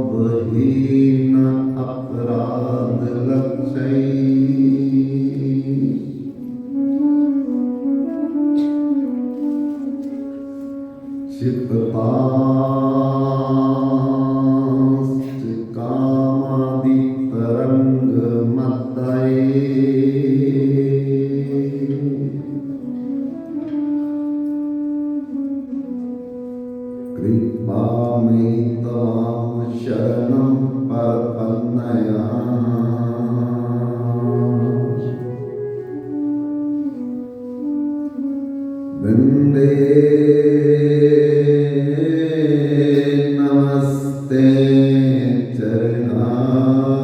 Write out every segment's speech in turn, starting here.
वहीन अपराध लक्षय क्षिपताश्च कामादि तरंग कृपामयि त्वां शरणं प्रपन्नया वन्दे नमस्ते चरणारविन्दम्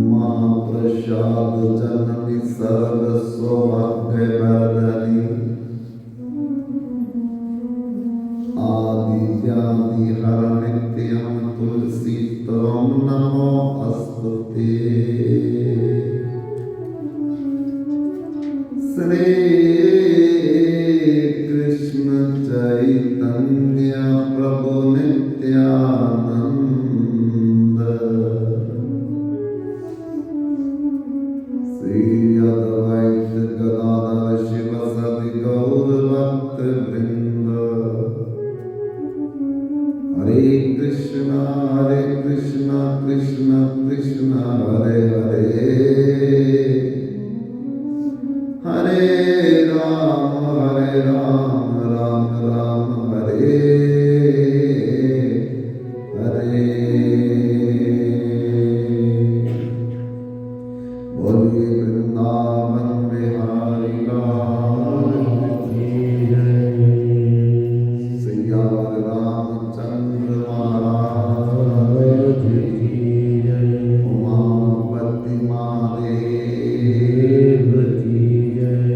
मां प्रसाद जननि सर्वस्वभाग्यवर्धनि आदिव्याधिहरनित्यं तुलसी त्वं नमोऽस्तुते। श्री कृष्ण चैतन्य प्रभु नित्यानंद श्री अद्वैत गदाधर शिवसदि गौरभक्तवृंद हरे कृष्ण कृष्ण कृष्ण हरे हरे हरे राम राम राम हरे हरे। बोलिए वृंदावन बिहारी लाल की जय। सियावर रामचंद्र महाराज की जय। उमापति महादेव की जय।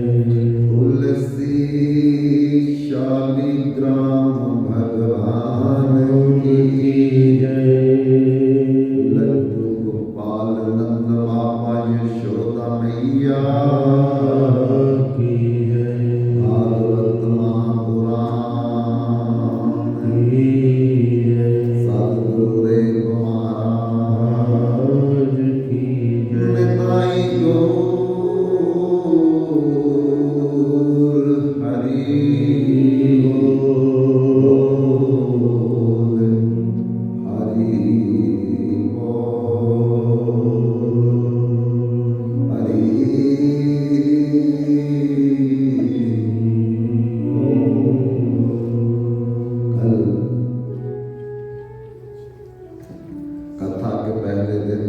तुलसी शालिग्राम भगवान की जय। लड्डू गोपाल नंद बाबा यशोदा मैया की जय। भागवत महापुराण की जय। सद्गुरुदेव महाराज की जय। निताई गौर हरि बोल हरि बोल हरि बोल। कल कथा के पहले दिन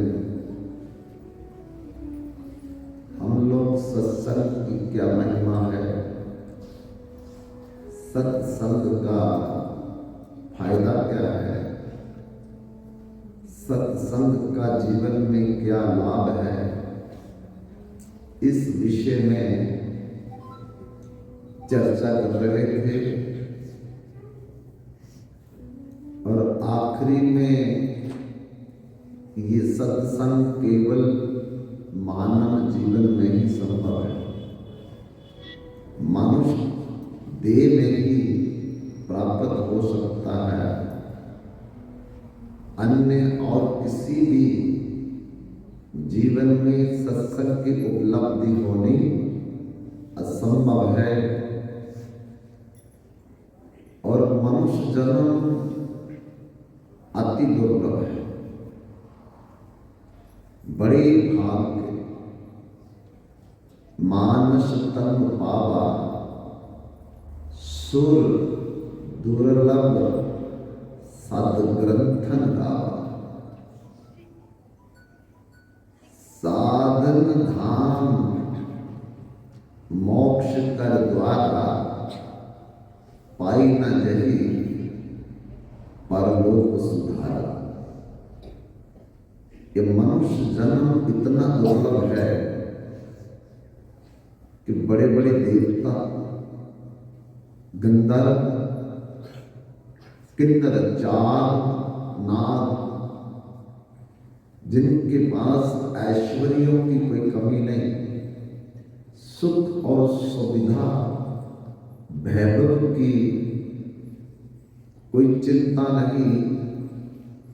हम लोग सत्संग की क्या महिमा है, सत्संग का फायदा क्या है, सत्संग का जीवन में क्या लाभ है, इस विषय में चर्चा कर रहे थे। और आखिरी में ये सत्संग केवल मानव जीवन में ही संभव है, मनुष्य देह में ही प्राप्त हो सकता है, अन्य और किसी भी जीवन में सत्संग की उपलब्धि होनी असंभव है। और मनुष्य जन्म अति दुर्लभ है, बड़े भाग्य मानस तन पावा सुर दुर्लभ सदग्रंथन गावा। साधन धाम मोक्ष कर द्वारा पाई न जही परलोक सुधारा। ये मनुष्य जन्म इतना दुर्लभ है कि बड़े बड़े देवता, गंधर्व, किन्नर, चार, नाग जिनके पास ऐश्वर्यों की कोई कमी नहीं, सुख और सुविधा वैभव की कोई चिंता नहीं,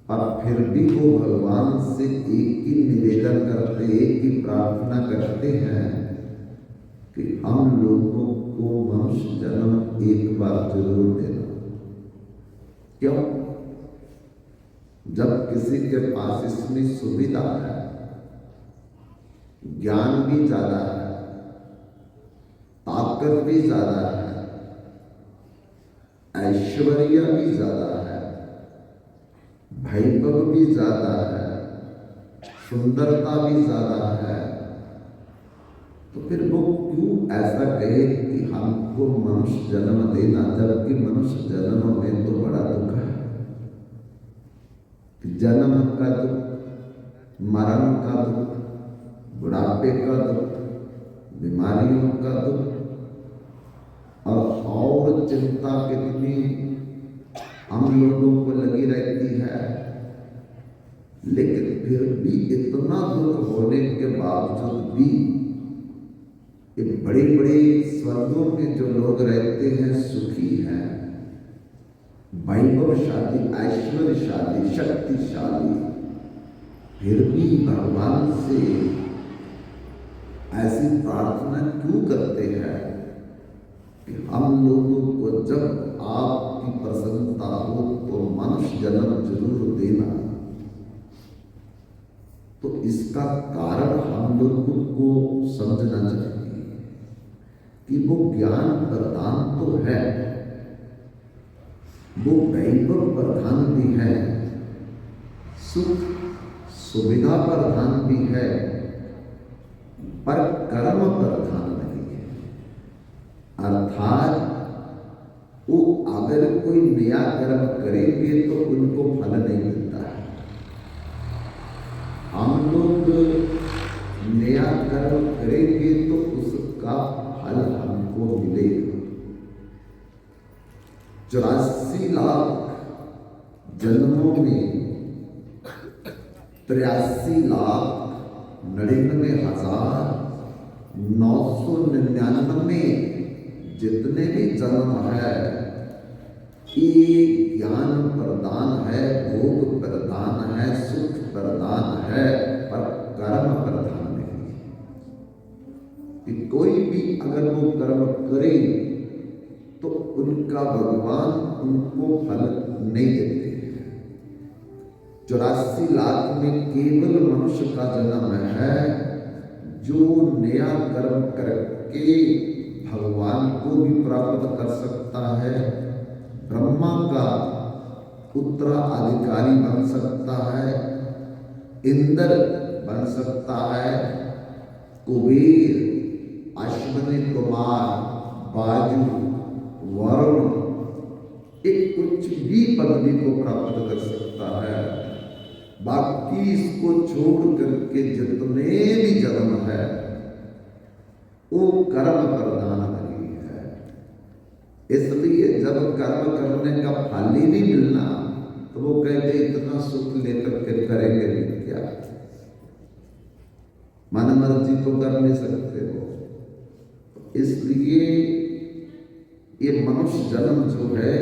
पर फिर भी वो भगवान से एक ही निवेदन करते, एक ही प्रार्थना करते हैं कि हम लोगों को मनुष्य जन्म एक बार जरूर देना। क्यों? जब किसी के पास इसमें सुविधा है, ज्ञान भी ज्यादा है, ताकत भी ज्यादा है, ऐश्वर्य भी ज्यादा है, वैभव भी ज्यादा है, सुंदरता भी ज्यादा है, तो फिर वो क्यों ऐसा कहे कि हमको मनुष्य जन्म देना, जबकि मनुष्य जन्म में तो बड़ा दुख है। जन्म का दुख, मरण का दुख, बुढ़ापे का दुख, बीमारियों का दुख, और चिंता कितनी हम लोगों को लगी रहती है। लेकिन फिर भी इतना दुख होने के बावजूद भी ये बड़े बड़े स्वर्गों में जो लोग रहते हैं सुखी हैं, वैभवशाली, ऐश्वर्यशाली, शक्तिशाली, फिर भी भगवान से ऐसी प्रार्थना क्यों करते हैं कि हम लोगों को जब आपकी प्रसन्नता हो तो मनुष्य जन्म जरूर देना। तो इसका कारण हम लोगों को समझना चाहिए कि वो ज्ञान प्रदान तो है, वो वैभव प्रधान भी है, सुख सुविधा प्रधान भी है, पर कर्म प्रधान नहीं है। अर्थात वो अगर कोई नया कर्म करेंगे तो उनको फल नहीं मिलता है। हम लोग नया कर्म करेंगे तो उसका फल हमको मिलेगा। 84 लाख जन्मों में 83,99,999 जितने भी जन्म है, ये ज्ञान प्रदान है, भोग प्रदान है, सुख प्रदान है, पर कर्म प्रदान नहीं है। कि कोई भी अगर वो कर्म करे तो उनका भगवान उनको फल नहीं देते। 84 लाख में केवल मनुष्य का जन्म है जो नया कर्म करके भगवान को भी प्राप्त कर सकता है, ब्रह्मा का उत्तराधिकारी बन सकता है, इंद्र बन सकता है, कुबेर, अश्विनी कुमार, बाजू, वरुण, एक कुछ भी पदवी को प्राप्त कर सकता है। बाकी इसको छोड़ करके जितने भी जन्म है वो कर्म प्रधान नहीं है। इसलिए जब कर्म करने का फल ही नहीं मिलना तो वो कहते इतना सुख लेकर के करेंगे भी क्या, मन मर्जी तो कर नहीं सकते हो। इसलिए ये मनुष्य जन्म जो है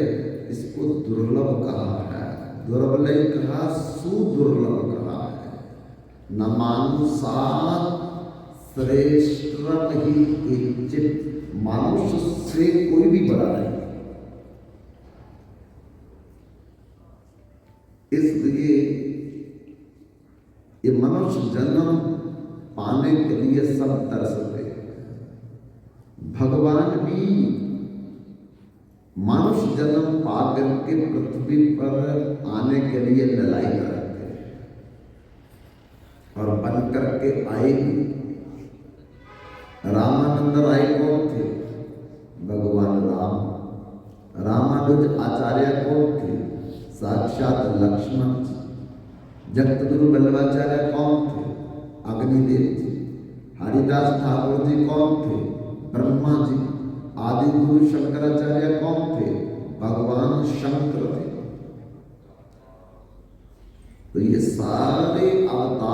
इसको दुर्लभ कहा है, दुर्लभ नहीं कहा, सुदुर्लभ कहा है। न मानुषात् श्रेष्ठतम ही किंचित, मनुष्य से कोई भी बड़ा नहीं। इसलिए ये मनुष्य जन्म पाने के लिए सब तरसते हैं। भगवान भी मनुष्य जन्म पाकर के पृथ्वी पर आने के लिए लड़ाई करते हैं और बन करके आए भी। रामानंद राय कौन थे? भगवान राम। रामानुज आचार्य कौन थे? साक्षात लक्ष्मण। जगतगुरु वल्लभाचार्य कौन थे? अग्निदेव जी। हरिदास ठाकुर जी कौन थे? ब्रह्मा जी। आदि गुरु शंकराचार्य कौन थे? भगवान शंकर थे। तो ये सारे अवतार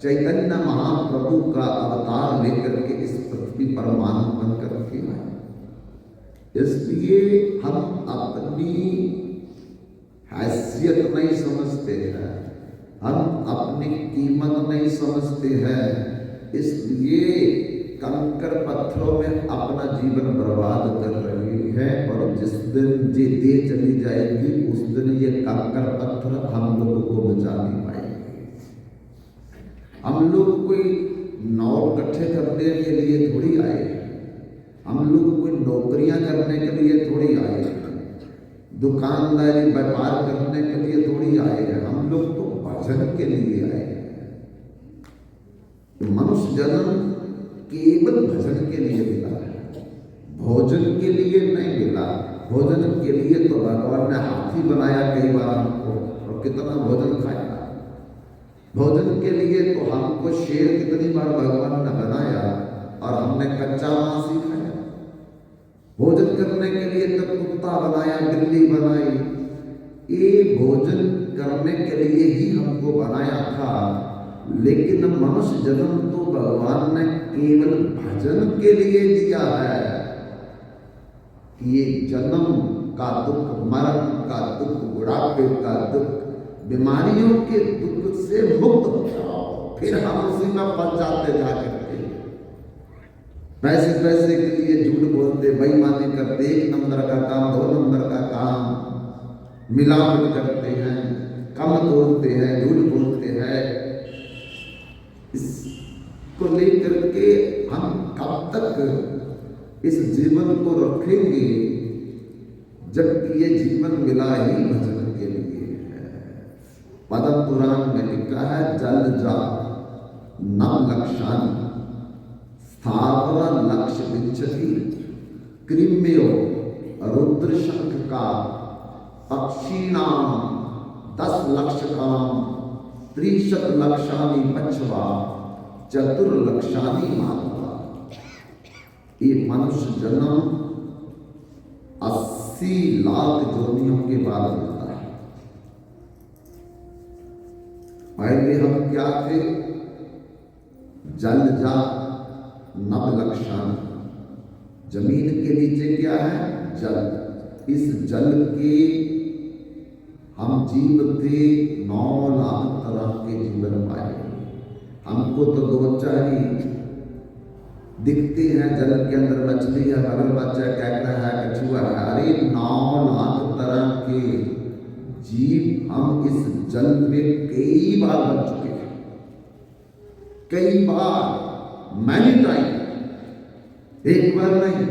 चैतन्य महाप्रभु का अवतार लेकर के इस पृथ्वी पर मानव बनकर के आए। इसलिए हम अपनी हैसियत नहीं समझते हैं, हम अपनी कीमत नहीं समझते हैं, इसलिए कंकर पत्थरों में अपना जीवन बर्बाद कर रही है। और जिस दिन ये दे चली जाएगी उस दिन ये कंकर पत्थर हम लोगों को बचा नहीं पाएंगे। हम लोग कोई नोट इकट्ठे करने के लिए थोड़ी आए, हम लोग कोई नौकरियां करने के लिए थोड़ी आए, दुकानदारी व्यापार करने के लिए थोड़ी आए हैं, हम लोग तो भजन के लिए आए हैं। मनुष्य जन्म केवल भजन के लिए मिला है, भोजन के लिए नहीं मिला। भोजन के लिए तो भगवान ने हाथी बनाया कई बार हमको, और कितना भोजन खाया। भोजन के लिए तो हमको शेर कितनी बार भगवान ने बनाया और हमने कच्चा मांस ही खाया। भोजन करने के लिए तो कुत्ता बनाया, बिल्ली बनाई। ये भोजन करने के लिए ही हमको बनाया था, लेकिन मनुष्य जन्म तो भगवान ने केवल भजन के लिए दिया है। ये जन्म का दुख, मरण का दुख, बुढ़ापे का दुख, बीमारियों के दुख से मुक्त हो जाओ, फिर हम उसी में फंस जाते जाकर के। पैसे के लिए झूठ बोलते, बेईमानी करते, एक नंबर का काम, दो नंबर का काम, मिलावट करते हैं, कम बोलते हैं, झूठ बोलते हैं। इसको लेकर के हम कब तक इस जीवन को रखेंगे, जबकि ये जीवन मिला ही भजन के लिए है। पद्म पुराण में लिखा है, जल जा नव लक्षान स्थावर लक्ष्य विच्छति कृम्यो रुद्र शंख का पक्षीणाम 10 लक्ष काम 30 लक्षानी पछवा चतुर्लक्षानी मानवा। ये मनुष्य जन्म 80 लाख योनियों के बाद मिलता है। पहले हम क्या थे? जल जा नव लक्षान। जमीन के नीचे क्या है? जल। इस जल के हम जीव थे 9 लाख तरह के जीवन पाए। हमको तो 2 चार ही दिखते हैं, जल के अंदर मछली है, मगरमच्छ है, कैकड़ा है, कछुआ है। अरे 9 लाख तरह के जीव हम इस जल में कई बार बन चुके हैं, कई बार, मैनी टाइम, एक बार नहीं।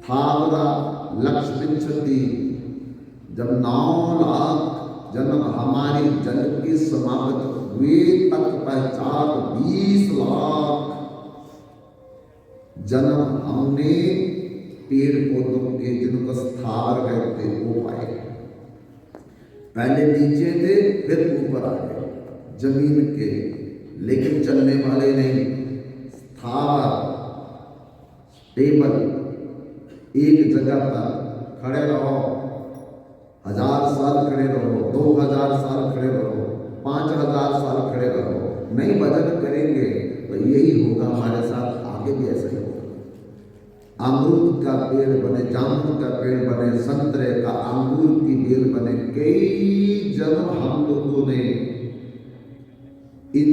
थावरा लक्ष्य विच्छति, जब 9 लाख जन्म हमारी जल की समाप्त हुए तक पहचान 20 लाख जन्म हमने पेड़ पौधों के, जिनको स्थावर कहते, वो पाए। पहले नीचे थे, फिर ऊपर आ गए जमीन के, लेकिन चलने वाले नहीं। स्थावर स्टेबल, एक जगह पर खड़े रहो, 1000 साल खड़े रहो, 2000 साल खड़े रहो, 5000 साल खड़े रहो, नहीं भजन करेंगे तो यही होगा हमारे साथ, आगे भी ऐसे होगा। अमरूद का पेड़ बने, जामुन का पेड़ बने, संतरे का, अंगूर की बेल बने, कई जन्म हम लोगों ने इन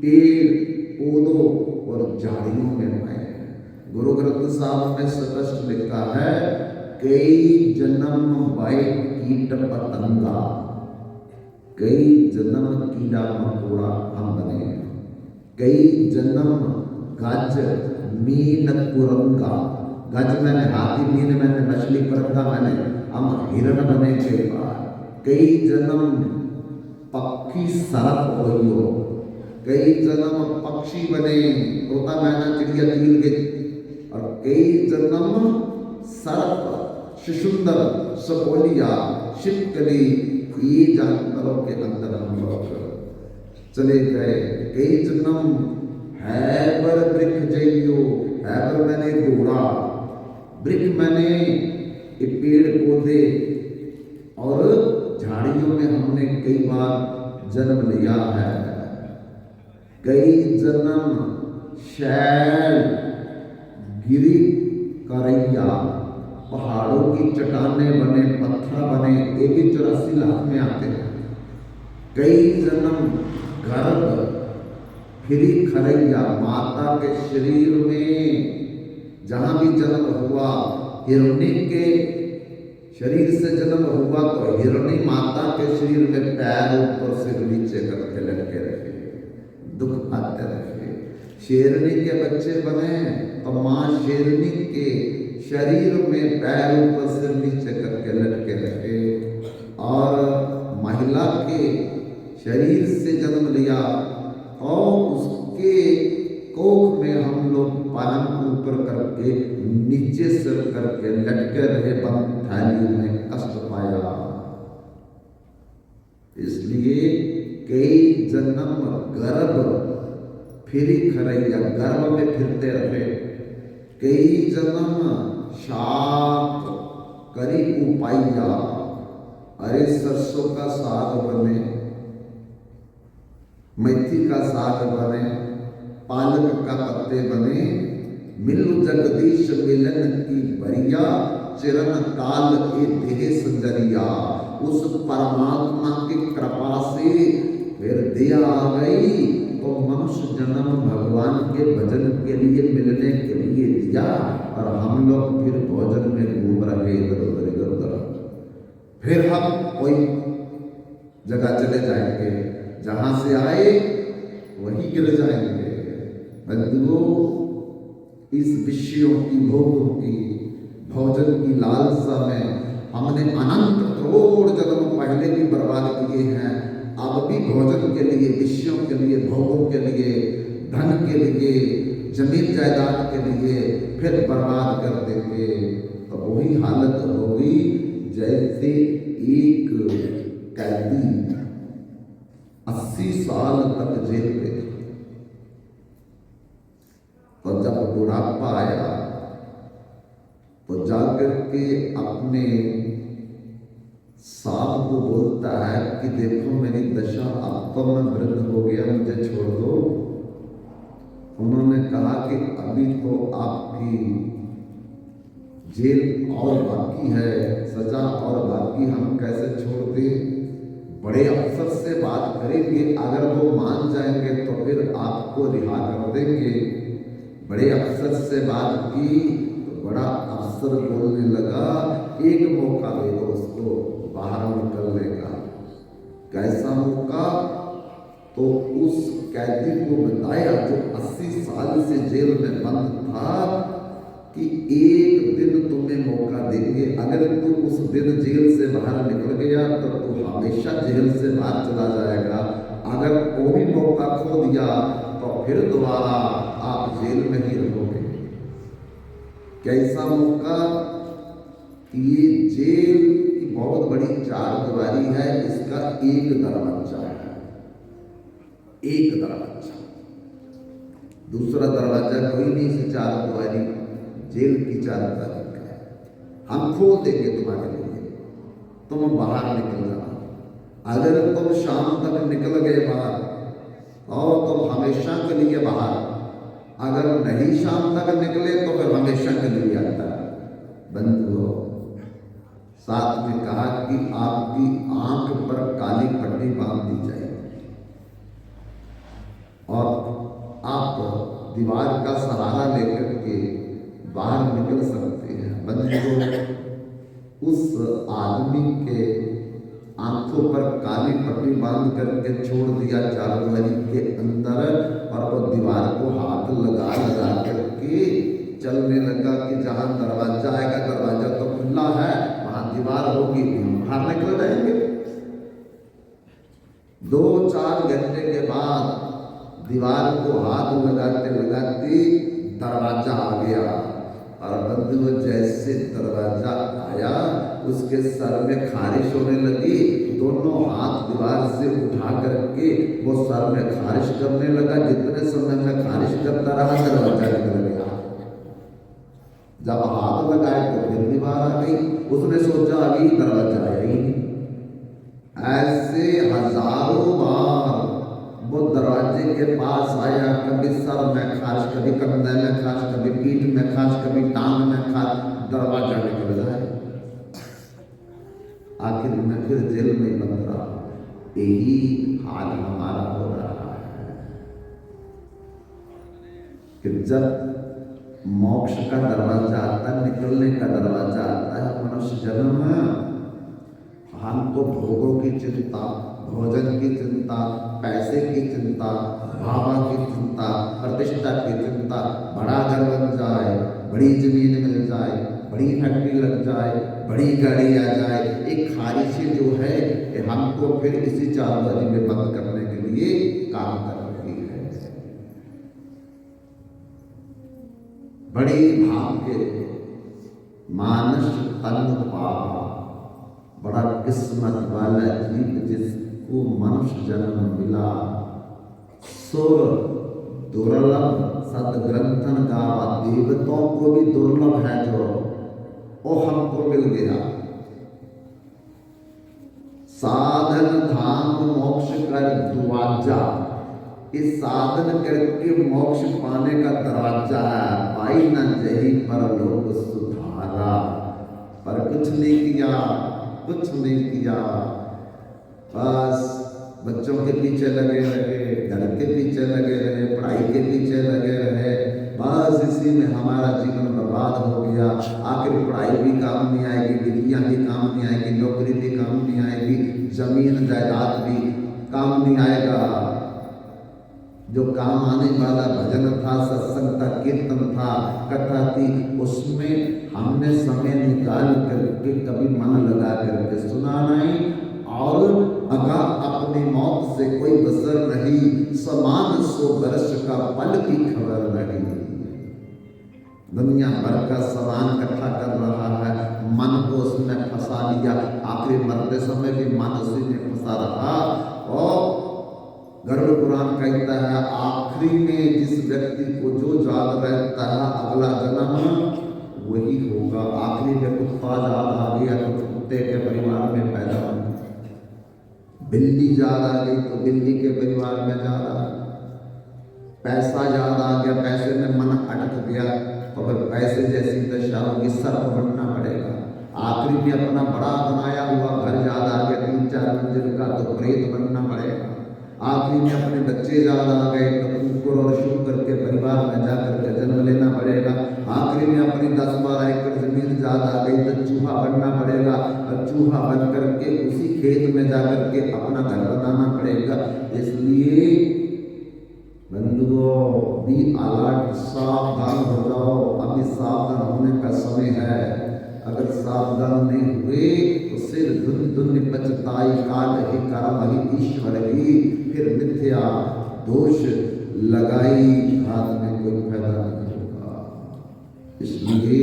पेड़ पौधों और झाड़ियों में पाए। गुरु ग्रंथ साहब में स्पष्ट लिखा है, कई जन्म बाई कीट पतंगा, कई जन्म कीड़ा मकोड़ा हम बने, कई जन्म गज मीन कुरंगा। गज मैंने हाथी, मीन मैंने मछली, परंगा मैंने हम हिरण बने कई बार। कई जन्म पक्षी सरप हो, कई जन्म पक्षी बने, तोता मैना चिड़िया चील के, और कई जन्म सर्प, शिशुंदर, सपोलिया, छिपकली, ये जानवरों के अंदर हम लोग चले गए। कई जन्म हैबर वृक्ष जइयो, हैबर मैंने घोड़ा, वृक्ष मैंने पेड़ पौधे और झाड़ियों में हमने कई बार जन्म लिया है। कई जन्म शैल गिरी करैया, पहाड़ों की चट्टानें बने, पत्थर बने, ये भी 84 लाख में आते हैं। कई जन्म गर्भ फिरी खरैया, माता के शरीर में जहां भी जन्म हुआ, हिरणी के शरीर से जन्म हुआ तो हिरणी माता के शरीर में पैर ऊपर सिर नीचे करके लटके रहे, दुख आते रहे। शेरनी के बच्चे बने तो मां शेरनी के शरीर में पैर ऊपर सिर नीचे करके लटके रहे। और महिला के शरीर से जन्म लिया और उसके कोख में हम लोग पालन ऊपर करके नीचे सिर करके लटके रहे, बंद थैली में कष्ट पाया। इसलिए कई जन्म गर्भ फिरी खरैया, गर्भ में फिरते रहे। कई जन्म शाक करी उपाइया, अरे सरसों का साग बने, मेथी का साग बने, पालक का पत्ते बने, मिलु जगदीश मिलन की बरिया, चिरन ताल के देह संजरिया। उस परमात्मा की कृपा से फिर दिया आ गई तो मनुष्य जन्म भगवान के भजन के लिए मिलने के लिए दिया, और हम लोग फिर भोजन में घूम रहे इधर उधर इधर उधर। फिर हम कोई जगह चले जाएंगे, जहां से आए वहीं गिर जाएंगे। बंधुओं, इस विषयों की, भोगों की, भोजन की लालसा में हमने अनंत करोड़ जन्म पहले भी बर्बाद किए हैं। अब भी भोजन के लिए, विषयों के लिए, भोगों के लिए, धन के लिए, जमीन जायदाद के लिए फिर बर्बाद कर देंगे। तो वही हालत होगी जैसे एक कैदी 80 साल तक जेल में, और जब बुढ़ापा आया तो जाकर के अपने साहब को बोलता है कि देखो मेरी दशा, अब तो मैं वृद्ध हो गया, मुझे छोड़ दो। उन्होंने कहा कि अभी तो आपकी जेल और बाकी है, सजा और बाकी, हम कैसे छोड़ दें। बड़े अफसर से बात करेंगे, अगर वो मान जाएंगे तो फिर आपको रिहा कर देंगे। बड़े अफसर से बात की तो बड़ा अफसर बोलने लगा, एक मौका दे दो उसको बाहर निकलने का। कैसा मौका? तो उस कैदी को बताया जो 80 साल से जेल में बंद था कि एक दिन तुम्हें मौका देंगे, अगर तू उस दिन जेल से बाहर निकल गया तो तू हमेशा जेल से बाहर चला जाएगा, अगर वो भी मौका खो दिया तो फिर दोबारा आप जेल में ही रहोगे। कैसा मौका? ये जेल की बहुत बड़ी चारदीवारी है, इसका एक दरवाजा है, एक दरवाजा, दूसरा दरवाजा कोई नहीं। से चारदीवारी जेल की चारदीवारी का है, हम खोल देंगे तुम्हारे लिए, तुम बाहर निकल जाना। अगर तुम शाम तक निकल गए बाहर और तुम हमेशा के लिए बाहर, अगर नहीं शाम तक निकले तो फिर हमेशा के लिए आता है। बंधुओं, साथ में कहा कि आपकी आंख पर काली पट्टी बांध दी जाए और आप दीवार का सहारा लेकर के बाहर निकल सकते हैं। बंधुओं, उस आदमी के आंखों पर काली पट्टी बांध करके छोड़ दिया चारदीवारी के अंदर, और वो दीवार को हाथ लगा लगा करके चलने लगा कि जहां दरवाजा आएगा, दरवाजा तो खुला है, वहां दीवार होगी, बाहर निकल जाएंगे। 2-4 घंटे के बाद दीवार को हाथ लगाते लगाते दरवाजा आ गया, और बंधुओं जैसे दरवाजा आया उसके सर में खारिश होने लगी। दोनों हाथ दीवार से उठा करके वो सर में खारिश करने लगा। जितने समय में खारिश करता रहा, दरवाजा निकल गया। जब हाथ लगाए तो फिर दीवार आ गई। उसने सोचा अभी दरवाजा आया ही नहीं, ऐसे हजारों बार वो दरवाजे के पास आया, कभी सर में खास, कभी कंधे में खास, कभी पीठ में खास, कभी टांग में खास, दरवाजा निकल जाए, आखिर में फिर जेल में बंद रहा। यही हाल हमारा हो रहा है कि जब मोक्ष का दरवाजा आता है, निकलने का दरवाजा आता है मनुष्य जन्म में, हमको भोगों की चिंता, भोजन की चिंता, पैसे की चिंता, भावा की चिंता, प्रतिष्ठा की चिंता, बड़ा घर बन जाए, बड़ी जमीन मिल जाए, बड़ी फैक्ट्री लग जाए, बड़ी गाड़ी आ जाए, एक ख्वाहिशें जो है कि हमको फिर इसी चालबाजी में बंद करने के लिए काम कर रही है। बड़ी भाव के मानस तन पावा, बड़ा किस्मत वाला जीव जिसको मनुष्य जन्म मिला। सुर दुर्लभ सदग्रंथन गावा, देवताओं को भी दुर्लभ है जो वो हमको मिल गया। साधन धाम मोक्ष कर दुआजा, इस साधन करके मोक्ष पाने का दरवाजा है। पाई न जही पर लोग सुधारा, पर कुछ नहीं किया, कुछ नहीं किया, बस बच्चों के पीछे लगे रहे, घर के पीछे लगे रहे, पढ़ाई के पीछे लगे रहे, बस इसी में हमारा जीवन बर्बाद हो गया। आखिर पढ़ाई भी काम नहीं आएगी, डिग्रियां भी काम नहीं आएगी, नौकरी भी काम नहीं आएगी, जमीन जायदाद भी काम नहीं आएगा। जो काम आने वाला भजन था, सत्संग था, कीर्तन था, कथा थी, उसमें हमने समय निकाल करके कभी मन लगा करके सुना नहीं। और अगर अपनी मौत से कोई बसर नहीं, समान 100 वर्ष का पल की खबर नहीं। दुनिया भर का सामान इकट्ठा कर रहा है, मन को उसमें फंसा लिया, आखिर मरते समय भी मन उसी में फंसा रहा। और गरुड़ पुराण कहता है, आखिरी में जिस व्यक्ति को जो याद रहता है अगला जन्म वही होगा। आखिरी में कुत्ता याद आ गया तो कुत्ते के परिवार में पैदा हो, बिल्ली याद आ गई तो बिल्ली के परिवार में याद आ, पैसा याद आ गया, पैसे में मन अटक गया तो फिर पैसे जैसी दशा होगी, सर्प बनना पड़ेगा। आखिरी में अपना बड़ा बनाया हुआ घर याद आ गया 3-4 मंजिल का तो प्रेत बनना पड़ेगा। आखिरी में अपने बच्चे याद आ गए तो कुकुर और शुक्र के परिवार में जाकर के जन्म लेना पड़ेगा। आखिरी में अपनी 10-12 एकड़ जमीन याद आ गई तो चूहा बनना पड़ेगा, और चूहा बन करके उसी खेत में जाकर के अपना घर बनाना पड़ेगा। इसलिए बंधुओं, बी अलर्ट, सावधान हो जाओ। अभी सावधान होने का समय है। अगर सावधान नहीं हुए तो सिर धुन धुन पचताई, काल ही कर्म ही ईश्वर ही, फिर मिथ्या दोष लगाई, हाथ में कोई फायदा नहीं होगा। इसलिए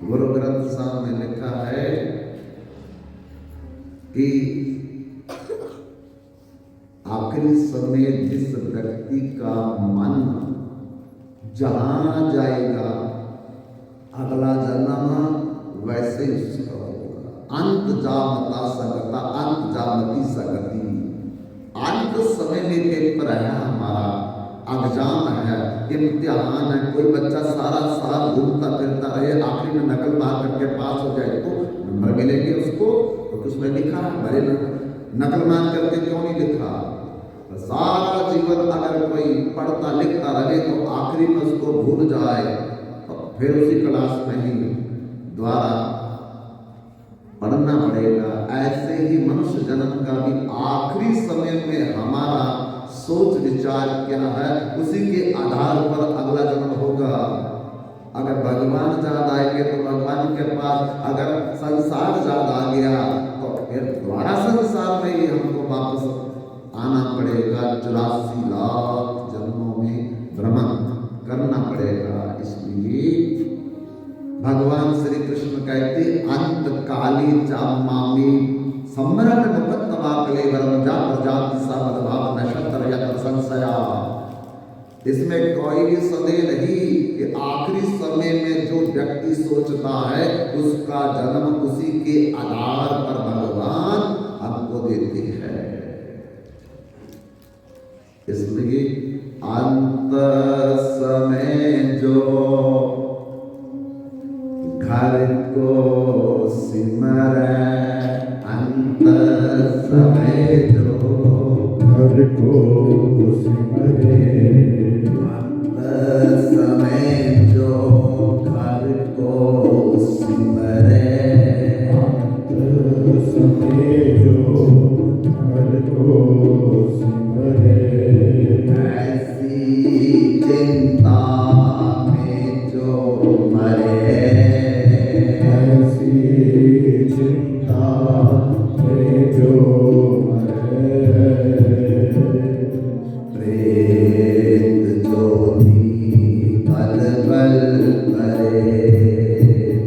गुरु ग्रंथ साहब ने लिखा है कि आखिरी समय जिस व्यक्ति का मन जहां जाएगा अगला जन्म वैसे ही उसका होगा। अंत जामता सकता, अंत जामती सकती। अंत समय में पेपर है हमारा, एग्जाम है, इम्तिहान है। कोई बच्चा सारा साल घूमता फिरता रहे, आखिरी में नकल मार करके पास हो जाए तो नंबर मिलेंगे उसको, तो उसमें लिखा है। बड़े नकल मार करके क्यों नहीं लिखा? सारा जीवन अगर कोई पढ़ता लिखता रहे तो आखिरी में उसको भूल जाए, फिर उसी क्लास में ही द्वारा पढ़ना पड़ेगा। ऐसे ही मनुष्य जन्म का भी आखिरी समय में हमारा सोच विचार क्या है, उसी के आधार पर अगला जन्म होगा। अगर भगवान याद आएंगे तो भगवान के पास, अगर संसार याद आ गया तो फिर द्वारा संसार में ही हमको वापस आना पड़ेगा। 84 लाख जन्मों में भ्रमण करना पड़ेगा। इसलिए भगवान श्री कृष्ण कहते, अंत काली चामामी सम्मरण मुकत्तवा कलेवरम जा प्रजाति सा बदभाव नक्षत्र या संशया। इसमें कोई भी संदेह नहीं कि आखिरी समय में जो व्यक्ति सोचता है उसका जन्म उसी के आधार पर भगवान हमको देते हैं। इसलिए अंत समय जो घर को सिमरे, अंत समय जो घर को सिमरे, अंत समय जो घर को सिमरे, अंत समय जो घर को सिमरे, ऐसी चिंता में जो मरे, ऐसी चिंता में जो मरे, प्रेत ज्योति बल बल करे,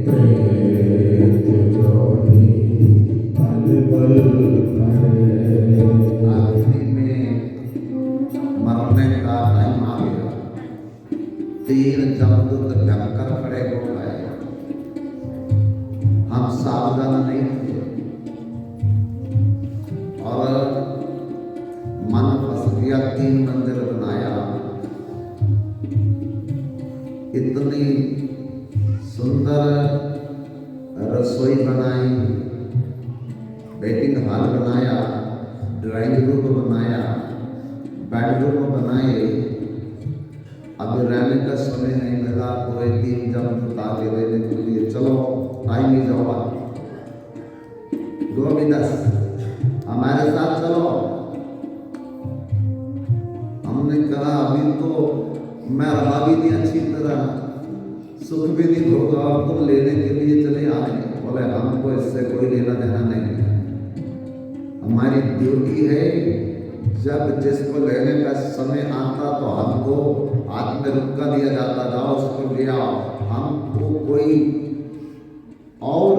प्रेत ज्योति बल बल करे। आखिरी में मरने का टाइम आ गया, तीन जमदूत ढंकर खड़े हो गए, हम सावधान नहीं थे और मन फंस गया। 3 मंदिर बनाया, इतनी सुंदर रसोई बनाई, वेटिंग हॉल बनाया, ड्राइंग रूम बनाया, बेडरूम बनाए। अब रहने का समय नहीं मिला तो 3 जमदूत आगे देने के लिए, चलो टाइम ही जाओ, गोविंदस हमारे साथ चलो। हमने कहा अभी तो मैं रहा भी नहीं अच्छी तरह, सुख भी नहीं होगा और तुम लेने के लिए चले आए। बोले हमको इससे कोई लेना देना नहीं है, हमारी ड्यूटी है जब जिसको लेने का समय आता तो हमको हाथ में रुका दिया जाता, जाओ उसको ले आओ। हमको कोई और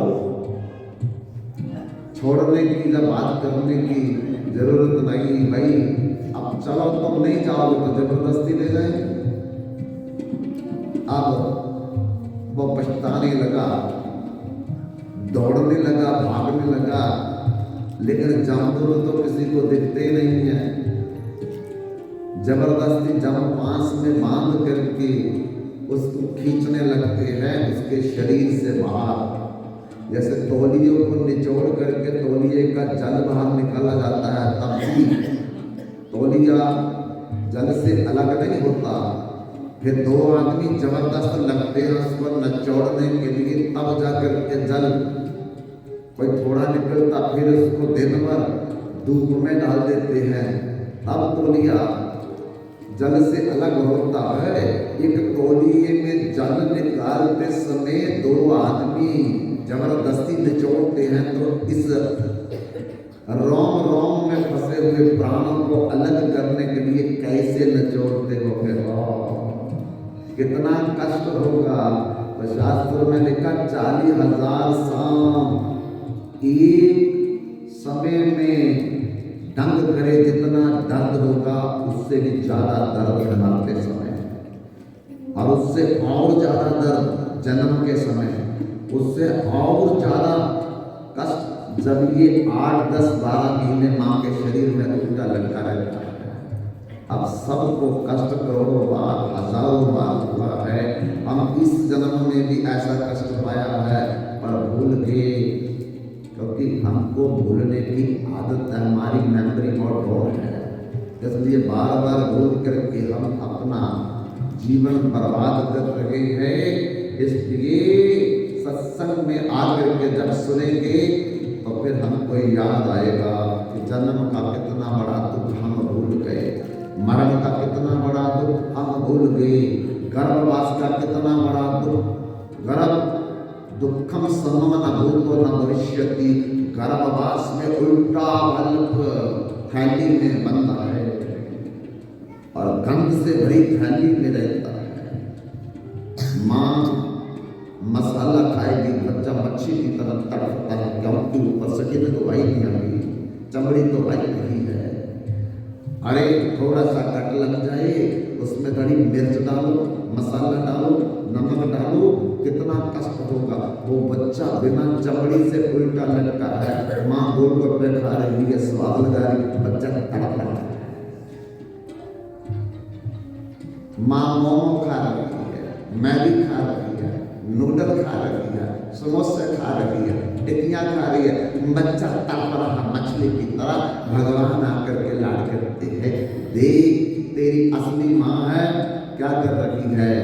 छोड़ने की या बात करने की जरूरत नहीं भाई। अब चलो तुम नहीं जाओगे तो जबरदस्ती ले जाएंगे। अब वो पछताने लगा, दौड़ने लगा, भागने लगा, लेकिन जमदूत तो किसी को दिखते नहीं है। जबरदस्ती जम पास में बांध करके उसको खींचने लगते हैं उसके शरीर से बाहर, जैसे तौलियों को निचोड़ करके तौलिए का जल बाहर निकाला जाता है, तब भी तौलिया जल से अलग नहीं होता। फिर 2 आदमी जबरदस्त लगते हैं उसको निचोड़ने के लिए, तब जाकर के जल कोई थोड़ा निकलता, फिर उसको दिन भर धूप में डाल देते हैं, तब तौलिया जल से अलग होता है। एक तौलिए में जल निकालते समय 2 आदमी जबरदस्ती निचोड़ते हैं तो इस रोम रोम में फंसे हुए प्राणों को अलग करने के लिए कैसे निचोड़ते हो? फिर कितना कष्ट होगा। तो शास्त्रों में लिखा 40,000 सांप एक समय में दंग करे, जितना दर्द होगा उससे भी ज्यादा दर्द मरते समय, और उससे और ज्यादा दर्द जन्म के समय, उससे और ज्यादा कष्ट जब ये 8, 10, 12 महीने माँ के शरीर में उल्टा लटका रहता है। अब सबको कष्ट करोड़ों बार, हजारों बार हुआ है। हम इस जन्म में भी ऐसा कष्ट पाया है, पर भूल गए, क्योंकि हमको भूलने की आदत है, हमारी मेमोरी बहुत ढोल है, इसलिए बार बार भूल करके हम अपना जीवन बर्बाद कर रहे हैं। इसलिए सत्संग में आकर के जब सुनेंगे तो फिर हमको याद आएगा कि जन्म का कितना बड़ा दुख हम भूल गए, मरण का कितना बड़ा दुख हम भूल गए, गर्भवास का कितना बड़ा दुख, गर्भ दुखम समम न भूतो न भविष्यति, गर्भवास में उल्टा बल्ब थैली में बनता है और गंध से भरी थैली में रहता है। माँ मसाला खाएगी, बच्चा मच्छी की तरह तड़पता है, क्योंकि ऊपर सकिन तो भाई नहीं अभी, चमड़ी तो भाई नहीं है। अरे थोड़ा सा कट लग जाए, उसमें थोड़ी मिर्च डालो, मसाला डालो, नमक डालो, कितना कष्ट वो बच्चा बिना चमड़ी से उल्टा लटका है, माँ गोलगप्पे खा रही है, स्वाद लगा रही है, बच्चा तड़प रहा है। माँ मोमो खा रही है, मैगी खा रही है, नूडल खा रही है, समोसे खा रही है, टिकियाँ खा रही है, बच्चा तड़प रहा मछली की तरह। भगवान आकर के लाड करते हैं, देख तेरी असली माँ है क्या कर रही है,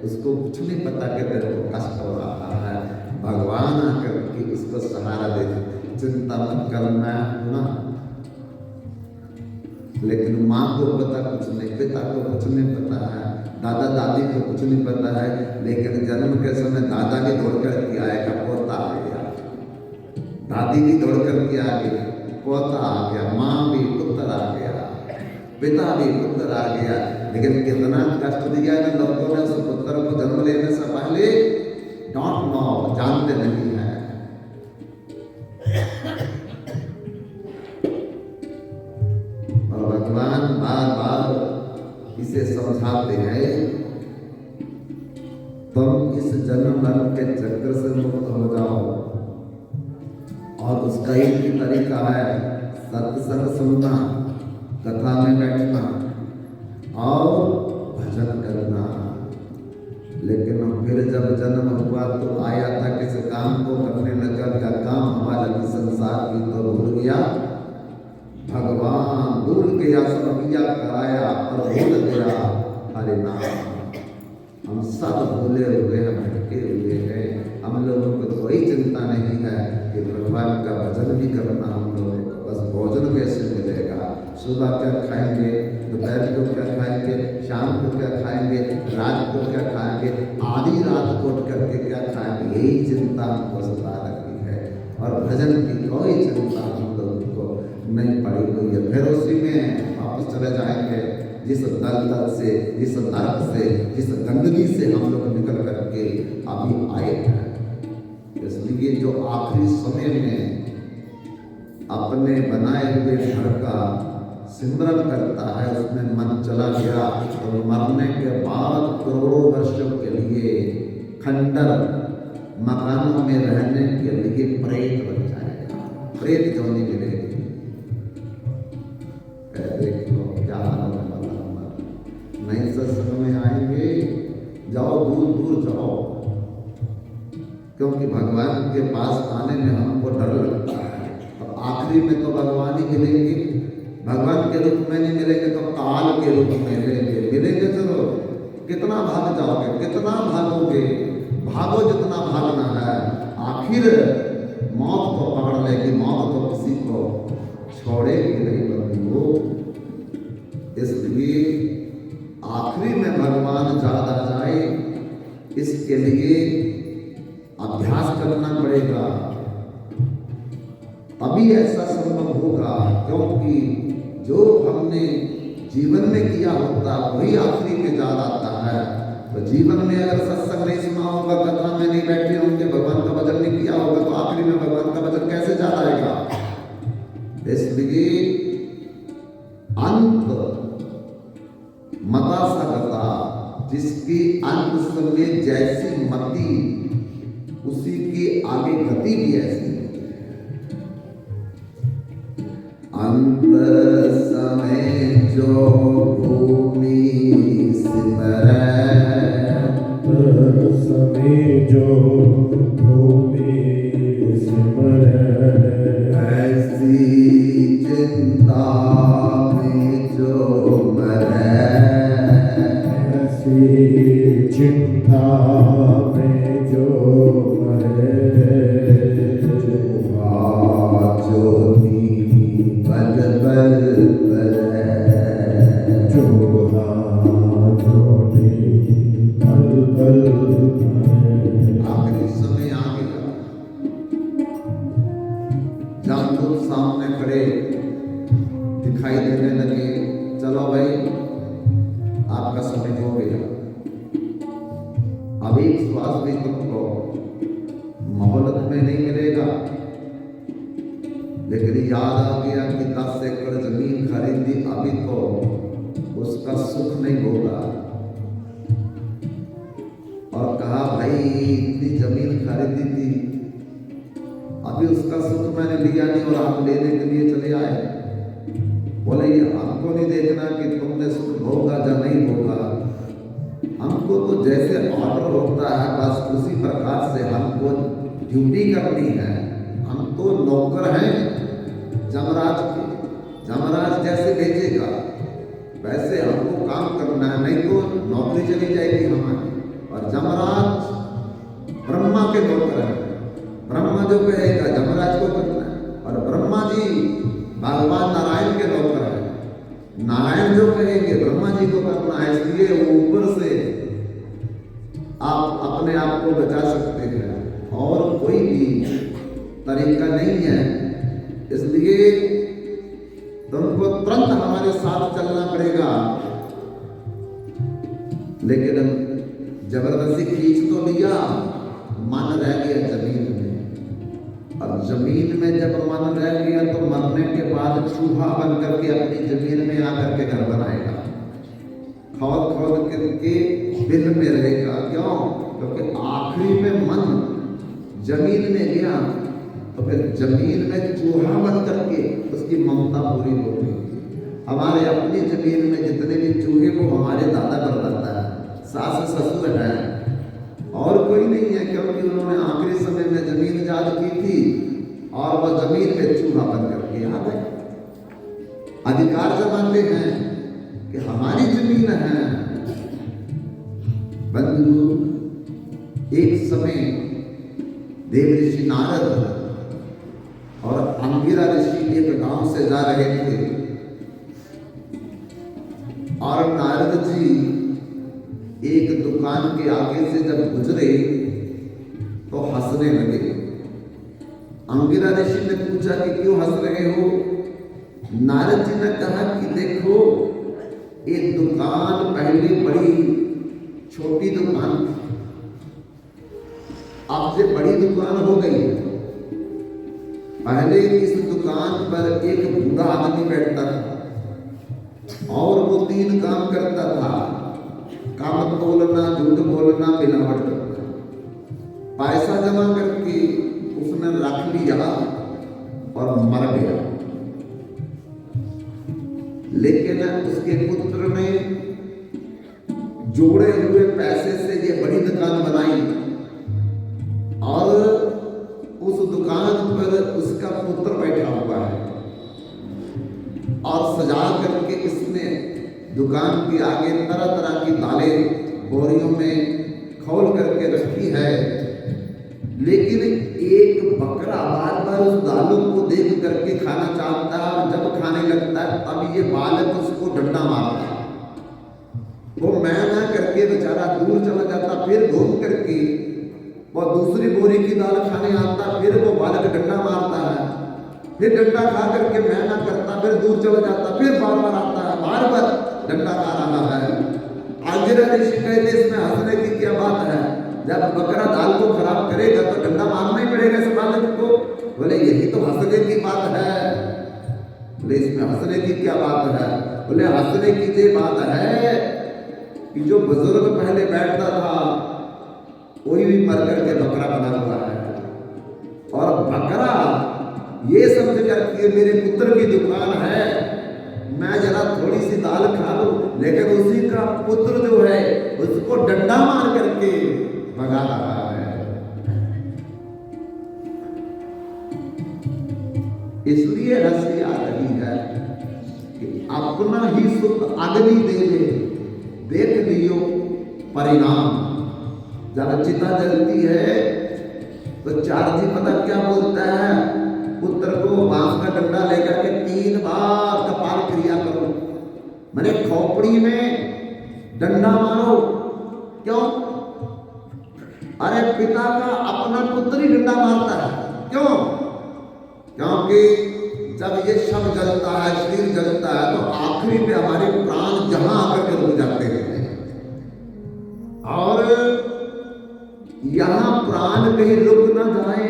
उसको कुछ नहीं पता कि तेरे को कष्ट हो रहा है। भगवान आकर के उसको सहारा देते, चिंता मत करना ना। लेकिन माँ को पता कुछ नहीं, पिता को कुछ नहीं पता है, दादा दादी को कुछ नहीं पता है। लेकिन जन्म के समय दादा भी दौड़ कर के आएगा, पोता आ गया, दादी भी दौड़ कर के आ गई, पोता आ गया, माँ भी पुत्र आ गया, पिता भी पुत्र आ गया। लेकिन कितना कष्ट दिया है लोगों ने उस पुत्र को जन्म लेने से पहले, डोंट नो, जानते नहीं है। और भगवान बार बार इसे समझाते हैं, तुम इस जन्म मरण के चक्कर से मुक्त हो जाओ। और उसका एक ही तरीका है, सत्संग सुनना, कथा में बैठना और भजन करना। लेकिन फिर जब जन्म हुआ तो आया था किस काम को करने लगा, क्या काम हमारा संसार की तो भूल गया, भगवान भूल गया, सब किया कराया और भूल गया हरे नाम। हम सब भूले हुए हैं, भटके हुए हैं। हम लोगों को कोई चिंता नहीं है कि भगवान का भजन भी करना हम लोगों को, बस भोजन कैसे मिलेगा, सुबह क्या खाएंगे, दोपहर को क्या खाएंगे, शाम को क्या खाएंगे, रात को क्या खाएंगे, आधी रात को उठ करके क्या खाएंगे, यही चिंता हमको सता रखी है। और भजन की कोई चिंता हम लोगों को नहीं पड़ी हुई है। फिर उसी में वापस चले जाएंगे जिस दलदल से, जिस नरक से, जिस गंदगी से हम लोग निकल करके अभी आए हैं। इसलिए जो आखिरी समय में अपने बनाए हुए घर का सिमरन करता है, उसमें मन चला गया तो मरने के बाद करोड़ों वर्षों के लिए खंडर मकानों में रहने के लिए प्रेत बन जाएगा, प्रेत जोनी मिलेगी। देख लो क्या हाल है, नहीं सत्संग में आएंगे, जाओ दूर दूर जाओ, क्योंकि भगवान के पास आने में हमको डर लगता है। तो आखिरी में तो भगवान ही मिलेंगे, भगवान के रूप में नहीं मिलेंगे तो काल के रूप में मिलेंगे चलो। कितना भाग जाओगे, कितना भागोगे, भागो जितना भागना है, आखिर मौत को पकड़ लेगी, मौत तो किसी को छोड़ेगी नहीं बंधुओं। इसलिए आखिरी में भगवान ज्यादा जाए, इसके लिए अभ्यास करना पड़ेगा, तभी ऐसा संभव होगा। क्योंकि जो हमने जीवन में किया होता वही आखिरी में याद आता है। तो जीवन में अगर सत्संग नहीं सुना होगा, कथा में नहीं बैठे होंगे, भगवान का भजन नहीं किया होगा, तो आखिरी में भगवान का भजन कैसे याद आएगा। इसलिए अंत मता सा गता, जिसकी अंत समय जैसी मति, उसी की आगे गति भी ऐसी। अंत समय जो भूमि सिमरै, अंत समय जो भूमि सिमरै, ऐसी चिंता में जो मरै, ऐसी चिंता में जो मरै, बल बल जो बल बल। आखिरी समय आ गया, जब लोग सामने खड़े दिखाई देने लगे, चलो भाई आपका समय हो गया, अब एक श्वास भी तुमको मोहलत में नहीं मिलेगा। लेकिन याद आ गया कि 10 एकड़ जमीन खरीदी, अभी तो उसका सुख नहीं होगा। और कहा भाई इतनी जमीन खरीदी थी, अभी उसका सुख मैंने लिया नहीं और आप लेने के लिए चले आए। बोले ये हमको नहीं देखना कि तुमने सुख भोगा या नहीं भोगा, हमको तो जैसे ऑर्डर होता है बस उसी प्रकार से हमको ड्यूटी करनी है। हम तो नौकर हैं जमराज के, जमराज जैसे भेजेगा वैसे हमको काम करना है, नहीं तो नौकरी चली जाएगी हमारी। और जमराज ब्रह्मा के नौकर है, ब्रह्मा जो कहेगा जमराज को करना है। और ब्रह्मा जी भगवान नारायण के नौकर है, नारायण जो कहेंगे ब्रह्मा जी को करना है। इसलिए ऊपर से आप अपने आप को बचा सकते हैं और कोई भी तरीका नहीं है। इसलिए तुमको तुरंत हमारे साथ चलना पड़ेगा। लेकिन जबरदस्ती खींच तो लिया, मन रह गया जमीन में। और जमीन में जब मन रह गया तो मरने के बाद चूहा बन करके अपनी जमीन में आकर के घर बनाएगा, खोद खोद करके बिल में रहेगा। क्यों? क्योंकि आखिरी में मन जमीन में गया तो फिर जमीन में चूहा बन करके उसकी ममता पूरी होगी। हमारे अपनी जमीन में जितने भी चूहे वो हमारे दादा परदादा है, सास ससुर है, और कोई नहीं है। क्योंकि उन्होंने आखिरी समय में जमीन याद की थी और वह जमीन में चूहा बन करके आ गए। अधिकार जमाते हैं कि हमारी जमीन है। बंधु, एक समय देव ऋषि नारद और अंगिरा ऋषि एक गांव से जा रहे थे और नारद जी एक दुकान के आगे से जब गुजरे तो हंसने लगे। अंगिरा ऋषि ने पूछा कि क्यों हंस रहे हो? नारद जी ने कहा कि देखो ये दुकान पहले बड़ी छोटी दुकान थी, अब से बड़ी दुकान हो गई। पहले इस दुकान पर एक बूढ़ा आदमी बैठता था और वो 3 काम करता था, काम बोलना, झूठ बोलना, मिलावट करना। पैसा जमा करके उसने रख लिया और मर गया। लेकिन उसके पुत्र ने जोड़े हुए पैसे से ये बड़ी दुकान बनाई और उस दुकान पर उसका पुत्र बैठा हुआ है और सजा करके इसने दुकान के आगे तरह तरह की दालें बोरियों में खोल करके रखी है। लेकिन एक बकरा बार बार उस दालों को देख करके खाना चाहता है और जब खाने लगता है तब ये बालक उसको डंडा मारता है। वो मैं ना करके बेचारा दूर चला जाता, फिर घूम करके वो दूसरी बोरी की दाल खाने आता, फिर वो बालक डंडा मारता है, फिर डंडा खा करके मैं ना करता, फिर दूर चला जाता, फिर बार बार आता है, बार बार डंडा खा रहा है। अंगिरा ऋषि कहते इसमें हंसने की क्या बात है? जब बकरा दाल को खराब करेगा तो डंडा मारना ही पड़ेगा इस बालक को। बोले यही तो हंसने की बात है। बोले इसमें हंसने की क्या बात है? बोले हंसने की ये बात है कि जो बुजुर्ग पहले बैठता था कोई भी मर करके बकरा बना हुआ है और बकरा ये समझ करके मेरे पुत्र की दुकान है, मैं जरा थोड़ी सी दाल खा लूं, लेकिन उसी का पुत्र जो है उसको डंडा मार करके भगा रहा है। इसलिए हंसी आ रही है कि अपना ही सुख अग्नि दे ले, देख लियो परिणाम। जब चिता जलती है तो चार्जी पता क्या बोलता है? पुत्र को बांस का डंडा लेकर के 3 बार कपाल क्रिया करो, मैंने खोपड़ी में डंडा मारो। क्यों? अरे पिता का अपना पुत्र ही डंडा मारता है। क्यों? क्योंकि जब ये शव जलता है, शरीर जलता है तो आखिरी में हमारे प्राण जहां आकर के रुक जाते हैं और यहां प्राण कहीं रुक ना जाए,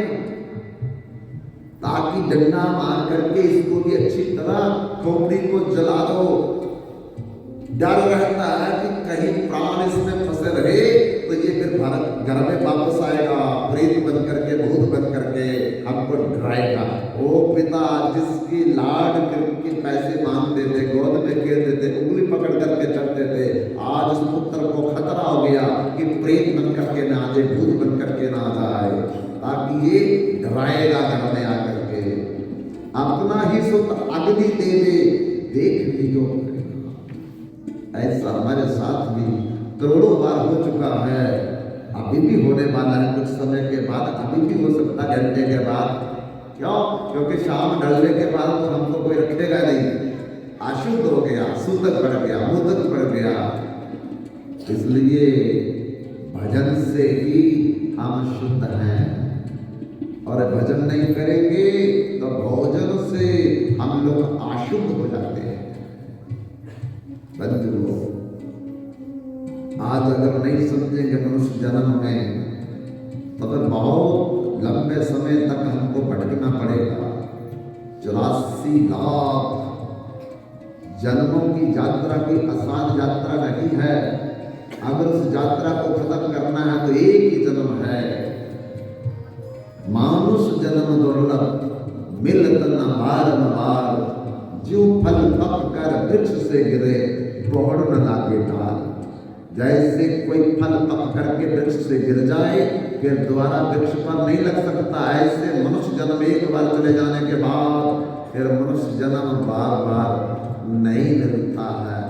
ताकि डंडा मार करके इसको भी अच्छी तरह खोपड़ी को जला दो। डर रहता है कि कहीं प्राण इसमें फंसे रहे तो ये फिर भारत घर में वापस आएगा, प्रेत बन करके, भूत बन करके हमको डराएगा। ओ पिता जिसकी लाड करके पैसे मांगते थे, गोद में खेलते थे, उंगली पकड़ करके चलते थे, आज उस पुत्र को खतरा हो गया कि प्रेत बन करके ना आ जाए, भूत बन करके ना आ जाए, ताकि ये डराएगा घर में आकर के। अपना ही सुत अग्नि देवे देख लियो। ऐसा हमारे साथ भी करोड़ों बार हो चुका है, अभी भी होने वाला है कुछ समय के बाद, अभी भी हो सकता है घंटे के बाद। क्यों? क्योंकि शाम ढलने के बाद तो हमको कोई रखेगा नहीं, अशुद्ध हो गया, सूतक बढ़ गया, मुदक बढ़ गया। इसलिए भजन से ही हम शुद्ध हैं, और भजन नहीं करेंगे तो भोजन से हम लोग अशुद्ध हो जाते हैं। बंधुओं, आज अगर नहीं समझेंगे मनुष्य जन्म में, तो फिर बहुत लंबे समय तक हमको भटकना पड़ेगा। 84 लाख जन्मों की यात्रा कोई आसान यात्रा नहीं है। अगर उस यात्रा को खत्म करना है तो एक ही जन्म है। मानुष जन्म दुर्लभ मिलत न बार न बार, जो फल पक कर वृक्ष से गिरे तोड़ न लागे डाल। जैसे कोई फल पक करके वृक्ष से गिर जाए फिर दोबारा वृक्ष पर नहीं लग सकता, ऐसे मनुष्य जन्म एक बार चले जाने के बाद फिर मनुष्य जन्म बार बार नहीं मिलता है।